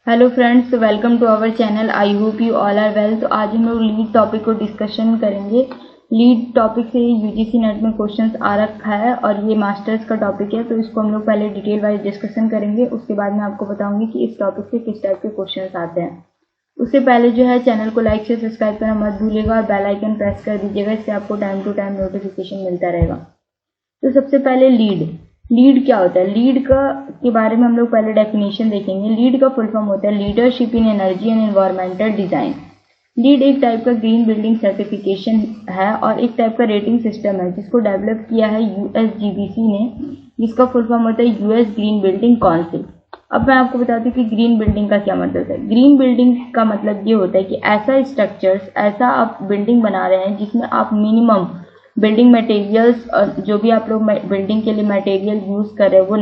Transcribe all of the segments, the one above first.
Hello friends, welcome to our channel. I hope you all are well. तो आज हम लोग लीड टॉपिक को डिस्कशन करेंगे। लीड टॉपिक से यूजीसी नेट में क्वेश्चंस आ रखा है और ये मास्टर्स का टॉपिक है, तो इसको हम लोग पहले डिटेल वाइज डिस्कशन करेंगे। उसके बाद मैं आपको बताऊंगी कि इस टॉपिक से किस टाइप के क्वेश्चंस आते हैं। उससे पहले जो है चैनल को लाइक से सब्सक्राइब करना मत भूलिएगा और बेल आइकन प्रेस कर दीजिएगा, इससे आपको टाइम टू टाइम नोटिफिकेशन मिलता रहेगा। तो सबसे पहले लीड क्या होता है। लीड के बारे में हम लोग पहले डेफिनेशन देखेंगे। लीड का फुल फॉर्म होता है leadership in energy and environmental design. Lead एक टाइप का ग्रीन बिल्डिंग सर्टिफिकेशन है और एक टाइप का रेटिंग सिस्टम है जिसको डेवलप किया है यूएसजीबीसी ने, जिसका फुल फॉर्म होता है यूएस ग्रीन बिल्डिंग काउंसिल। अब मैं आपको बताती हूँ कि ग्रीन बिल्डिंग का क्या मतलब है। ग्रीन बिल्डिंग का मतलब ये होता है कि ऐसा स्ट्रक्चर्स, ऐसा आप बिल्डिंग बना रहे हैं जिसमें आप मिनिमम बिल्डिंग मटेरियल्स और जो भी आप लोग बिल्डिंग के लिए मटेरियल यूज कर रहे हैं वो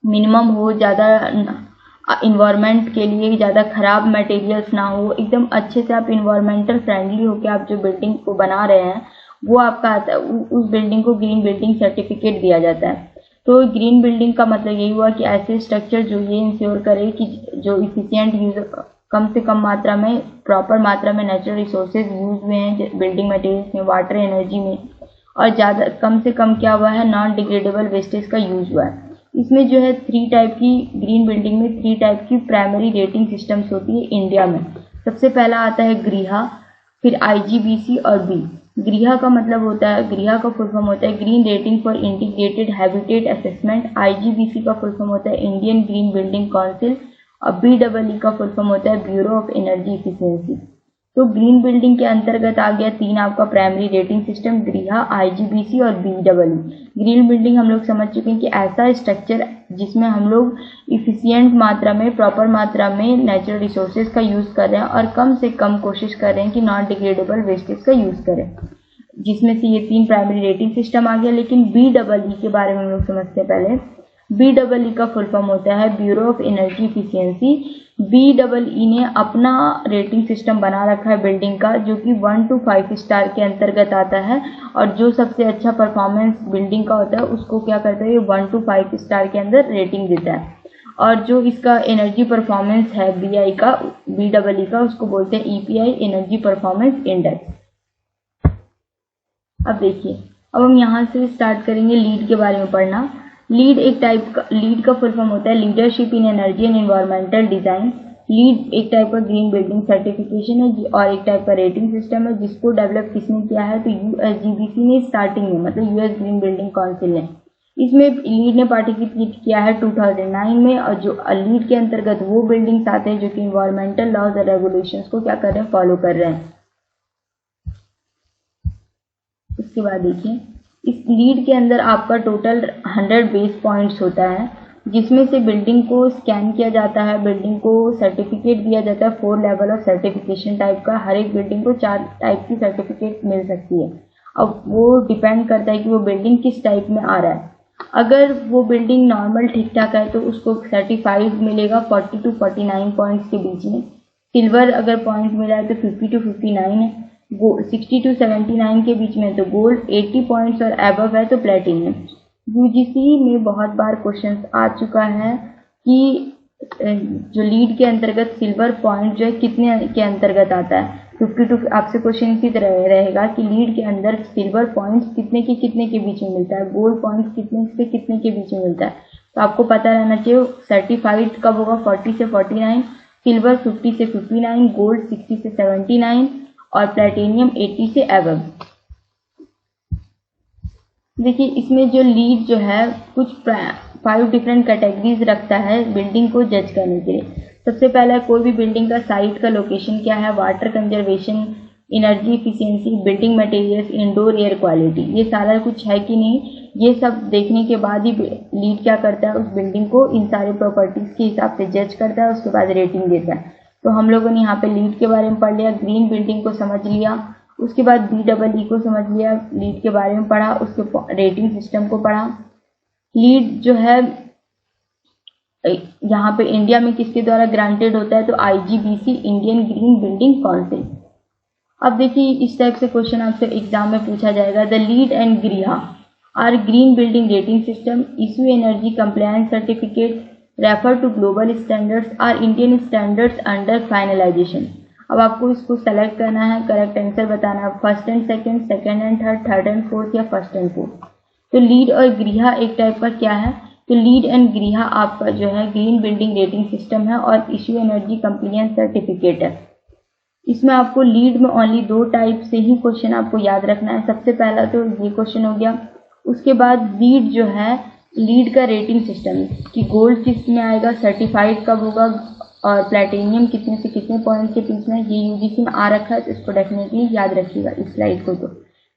मिनिमम हो, ज़्यादा इन्वायरमेंट के लिए ज़्यादा खराब मटेरियल्स ना हो, एकदम अच्छे से आप इन्वायरमेंटल फ्रेंडली होकर आप जो बिल्डिंग को बना रहे हैं वो आपका आता है। उस बिल्डिंग को ग्रीन बिल्डिंग सर्टिफिकेट दिया जाता है। तो ग्रीन बिल्डिंग का मतलब यही हुआ कि ऐसे स्ट्रक्चर जो ये इंश्योर करे कि जो इफिशियंट यूज, कम से कम मात्रा में, प्रॉपर मात्रा में नेचुरल रिसोर्सेज यूज हुए हैं बिल्डिंग मटेरियल्स में, वाटर एनर्जी में, और ज़्यादा कम से कम क्या हुआ है, नॉन डिग्रेडेबल वेस्टेज का यूज हुआ है। इसमें जो है ग्रीन बिल्डिंग में थ्री टाइप की प्राइमरी रेटिंग सिस्टम्स होती है इंडिया में। सबसे पहला आता है गृहा, फिर आईजीबीसी और बी। गृहा का मतलब होता है, गृहा का फुल फॉर्म होता है green rating for integrated habitat assessment. IGBC का फुल फॉर्म होता है इंडियन ग्रीन बिल्डिंग काउंसिल और BEE का फुल फॉर्म होता है ब्यूरो ऑफ एनर्जी इफिशियंसी। तो ग्रीन बिल्डिंग के अंतर्गत आ गया तीन आपका प्राइमरी रेटिंग सिस्टम, गृहा, आईजीबीसी और BEE। ग्रीन बिल्डिंग हम लोग समझ चुके हैं कि ऐसा स्ट्रक्चर जिसमें हम लोग इफिशियंट मात्रा में, प्रॉपर मात्रा में नेचुरल रिसोर्सेज का यूज कर रहे हैं और कम से कम कोशिश कर रहे हैं कि नॉन डिग्रेडेबल वेस्टेज का यूज करें, जिसमें से ये तीन प्राइमरी रेटिंग सिस्टम आ गया। लेकिन BEE के बारे में हम लोग समझते हैं पहले। BEE का फुल फॉर्म होता है bureau of energy efficiency. BEE ने अपना रेटिंग सिस्टम बना रखा है बिल्डिंग का, जो कि 1 to 5 स्टार के अंतर्गत आता है, और जो सबसे अच्छा परफॉर्मेंस बिल्डिंग का होता है उसको क्या करता है, ये 1 to 5 स्टार के अंदर रेटिंग देता है। और जो इसका एनर्जी परफॉर्मेंस है BEE का, उसको बोलते हैं EPI, एनर्जी परफॉर्मेंस इंडेक्स। अब देखिए, अब हम यहाँ से स्टार्ट करेंगे लीड के बारे में पढ़ना। लीड का फुल फॉर्म होता है leadership in energy and environmental design. Lead एक टाइप का ग्रीन बिल्डिंग सर्टिफिकेशन है और एक टाइप का रेटिंग सिस्टम है, जिसको डेवलप किसने किया है, तो यूएसजीबीसी ने स्टार्टिंग में, मतलब यूएस ग्रीन बिल्डिंग काउंसिल ने। इसमें लीड ने पार्टिसिपेट किया है 2009 में, और जो लीड के अंतर्गत वो बिल्डिंग्स आते हैं जो कि इन्वायरमेंटल लॉज और रेगुलेशंस को क्या कर रहे हैं, फॉलो कर रहे हैं। उसके बाद देखिए, इस लीड के अंदर आपका टोटल 100 बेस पॉइंट्स होता है, जिसमें से बिल्डिंग को स्कैन किया जाता है, बिल्डिंग को सर्टिफिकेट दिया जाता है। 4 लेवल ऑफ सर्टिफिकेशन टाइप का, हर एक बिल्डिंग को 4 टाइप की सर्टिफिकेट मिल सकती है। अब वो डिपेंड करता है कि वो बिल्डिंग किस टाइप में आ रहा है। अगर वो बिल्डिंग नॉर्मल ठीक ठाक है तो उसको सर्टिफाइड मिलेगा 40 to 49 पॉइंट्स के बीच में। सिल्वर अगर पॉइंट मिला है तो 50 to 59 है। 60 to 79 के बीच में तो गोल्ड, 80 पॉइंट्स और अबव है तो प्लेटिनम। यूजीसी में बहुत बार क्वेश्चन आ चुका है कि जो लीड के अंतर्गत सिल्वर पॉइंट जो है कितने के अंतर्गत आता है। 52 आपसे क्वेश्चन इसी तरह रहेगा कि लीड के अंदर सिल्वर पॉइंट्स कितने के बीच में मिलता है, गोल्ड पॉइंट्स कितने से कितने के बीच में मिलता है। तो आपको पता रहना चाहिए सर्टिफाइड कब होगा, 40 से 49, सिल्वर 50 से 59, गोल्ड 60 से 79 और प्लेटिनियम 80 से अबव। देखिए, इसमें जो लीड जो है कुछ 5 डिफरेंट कैटेगरीज रखता है बिल्डिंग को जज करने के लिए। सबसे पहला, कोई भी बिल्डिंग का साइट का लोकेशन क्या है, water conservation, energy efficiency, building materials, indoor air quality, ये सारा कुछ है कि नहीं, ये सब देखने के बाद ही लीड क्या करता है, उस बिल्डिंग को इन सारे प्रॉपर्टीज के हिसाब से जज करता है, उसके बाद रेटिंग देता है। तो हम लोगों ने यहाँ पे लीड के बारे में पढ़ लिया, ग्रीन बिल्डिंग को समझ लिया, उसके बाद BEE को समझ लिया, लीड के बारे में पढ़ा, उसके रेटिंग सिस्टम को पढ़ा। लीड जो है यहाँ पे इंडिया में किसके द्वारा ग्रांटेड होता है, तो IGBC, Indian green building council. अब देखिए, इस टाइप से क्वेश्चन आपसे एग्जाम में पूछा जाएगा। द लीड एंड गृहा are green building rating system, issue energy compliance certificate, refer to global standards are Indian standards under finalization. अब आपको इसको सेलेक्ट करना है, करेक्ट आंसर बताना है, first and second, second and third, third and fourth या first and fourth. तो lead और ग्रीहा एक टाइप का क्या है, तो लीड एंड ग्रीहा आपका जो है ग्रीन बिल्डिंग रेटिंग सिस्टम है और इश्यू एनर्जी कंप्लायंस सर्टिफिकेट है। इसमें आपको लीड में ओनली 2 टाइप से ही क्वेश्चन आपको याद रखना है। सबसे पहला तो ये क्वेश्चन हो गया, उसके बाद लीड जो है लीड का रेटिंग सिस्टम कि गोल्ड किस में आएगा, सर्टिफाइड कब होगा और प्लेटिनियम कितने से कितने पॉइंट के बीच में, ये यूजीसी में आ रखा है, तो इसको डेफिनेटली याद रखिएगा इस स्लाइड को। तो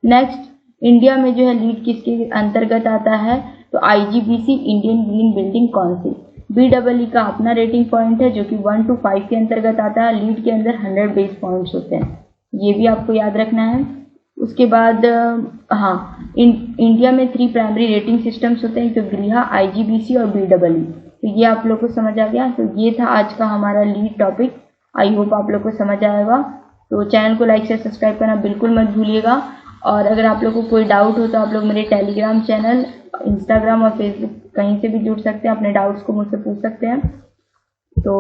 नेक्स्ट, इंडिया में जो है लीड किसके अंतर्गत आता है, तो IGBC Indian green building council. BW का अपना रेटिंग पॉइंट है जो कि 1 to 5 के अंतर्गत आता है। लीड के अंदर 100 बेस पॉइंट्स होते हैं, ये भी आपको याद रखना है। उसके बाद इंडिया में 3 प्राइमरी रेटिंग सिस्टम्स होते हैं, तो ग्रीहा, आईजीबीसी और बीडब्ल्यू। तो ये आप लोग को समझ आ गया। तो ये था आज का हमारा लीड टॉपिक। आई होप आप लोग को समझ आएगा। तो चैनल को लाइक से सब्सक्राइब करना बिल्कुल मत भूलिएगा। और अगर आप लोग को कोई डाउट हो तो आप लोग मेरे टेलीग्राम चैनल, इंस्टाग्राम और फेसबुक कहीं से भी जुड़ सकते हैं, अपने डाउट्स को मुझसे पूछ सकते हैं। तो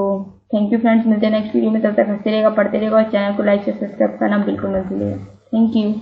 थैंक यू फ्रेंड्स, मिलते हैं नेक्स्ट वीडियो में। तब तक हंसते रहेगा, पढ़ते रहेगा और चैनल को लाइक से सब्सक्राइब करना बिल्कुल मत भूलिएगा। Thank you.